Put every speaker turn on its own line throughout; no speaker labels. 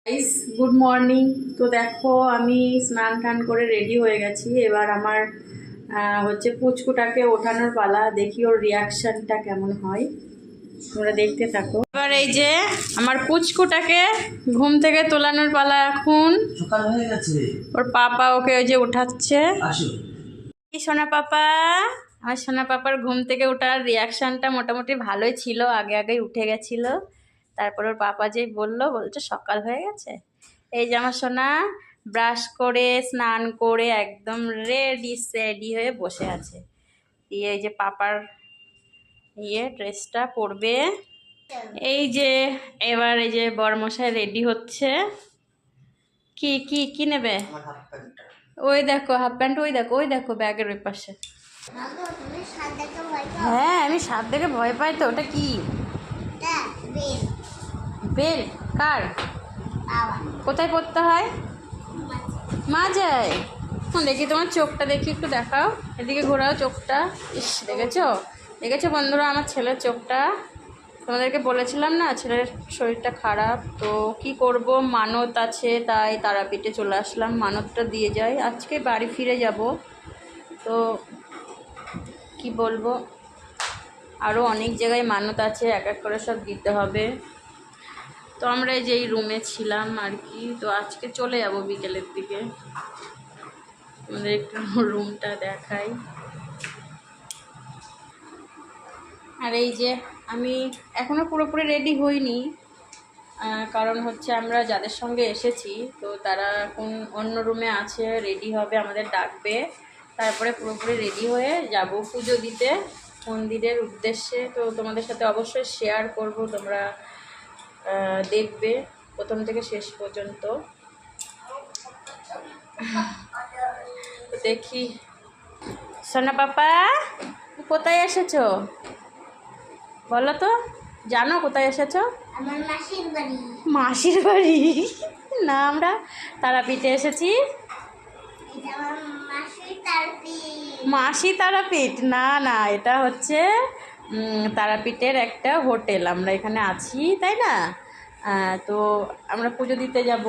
Guys good morning. তো দেখো আমি স্নান টান করে রেডি হয়ে গেছি। এবার আমার হচ্ছে পুচকুটাকে ওঠানোর পালা, দেখি ওর রিয়াকশনটা কেমন হয়, তোমরা দেখতে থাকো। এবার এই যে আমার পুচকুটাকে ঘুম থেকে তোলানোর পালা। এখন
সকাল হয়ে গেছে,
ওর পাপা ওকে ওই যে উঠাচ্ছে।
আসো।
কি সোনা পাপা, আমার সোনা পাপার ঘুম থেকে ওঠার রিয়াকশনটা মোটামুটি ভালোই ছিল, আগে আগেই উঠে গেছিল। তারপর ওর পাপা যেই বলছে সকাল হয়ে গেছে। এই যে আমার সোনা ব্রাশ করে স্নান করে একদম রেডি হয়ে বসে আছে। দিয়ে এই যে পাপার ড্রেসটা পরবে। এই যে এবার এই যে বরমশাই রেডি হচ্ছে। কি কি কি নেবে? ওই দেখো হাফ প্যান্ট, ওই দেখো ব্যাগের ওই পাশে। হ্যাঁ আমি সাপ দেখে ভয় পাই তো। ওটা কি? বেল? কার? কোথায় পড়তে হয়? মাজায়? দেখি তোমার চোখটা, দেখি একটু দেখাও, এদিকে ঘোরাও চোখটা। ইস, দেখেছো বন্ধুরা আমার ছেলের চোখটা? তোমাদেরকে বলেছিলাম না ছেলের শরীরটা খারাপ। তো কি করব, মানত আছে তাই তারাপীঠে চলে আসলাম, মানতটা দিয়ে যাই। আজকে বাড়ি ফিরে যাব। তো কি বলবো, আরও অনেক জায়গায় মানত আছে, এক এক করে সব দিতে হবে। তো আমরা এই যে এই রুমে ছিলাম আর কি। তো আজকে চলে যাব বিকেলের দিকে। আমাদের একটু রুমটা দেখাই। আর এই যে আমি এখনও পুরোপুরি রেডি হইনি, কারণ হচ্ছে আমরা যাদের সঙ্গে এসেছি তো তারা এখন অন্য রুমে আছে, রেডি হবে, আমাদের ডাকবে, তারপরে পুরোপুরি রেডি হয়ে যাব পুজো দিতে মন্দিরের উদ্দেশ্যে। তো তোমাদের সাথে অবশ্যই শেয়ার করব, তোমরা দেখবে প্রথম থেকে শেষ পর্যন্ত। দেখি সোনা পাপা কোথায় এসেছো বলো তো, জানো কোথায় এসেছো?
আমার মাসির বাড়ি।
মাসির বাড়ি না, আমরা তারাপীঠে এসেছি। মাসি তারাপীঠ না, না এটা হচ্ছে তারাপীঠের একটা হোটেল, আমরা এখানে আছি তাই না। তো আমরা পুজো দিতে যাব।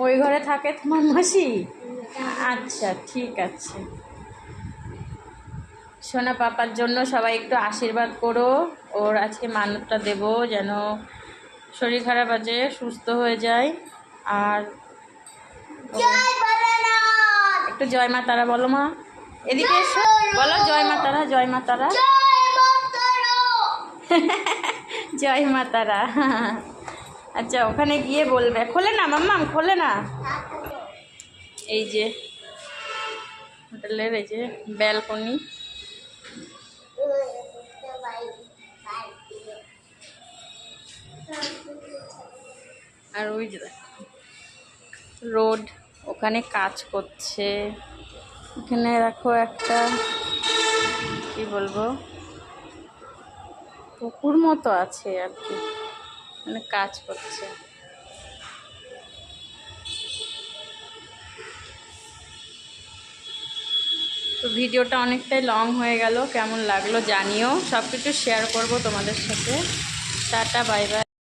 ওই ঘরে থাকে তোমার মাসি? আচ্ছা ঠিক আছে। সোনা পাপার জন্য সবাই একটু আশীর্বাদ করো, ওর আজকে মানতটা দেব যেন শরীর খারাপ আছে সুস্থ হয়ে যায়। আর একটু জয় মা তারা বলো মা, এদিকে এসো, বলো জয় মা তারা, জয় মা তারা, জয় মা তারা। আচ্ছা ওখানে গিয়ে বলবে। খোলে না মাম্মাম, খোলে না। এই যে হোটেলের এই যে ব্যালকনি, আর ওই যে রোড, ওখানে কাজ করছে। এখানে দেখো একটা কি বলবো পুকুর মতো আছে আর কি, মানে কাজ করছে। তো ভিডিওটা অনেকটাই লং হয়ে গেল, কেমন লাগলো জানিও, সব কিছু শেয়ার করবো তোমাদের সাথে। Tata bye bye.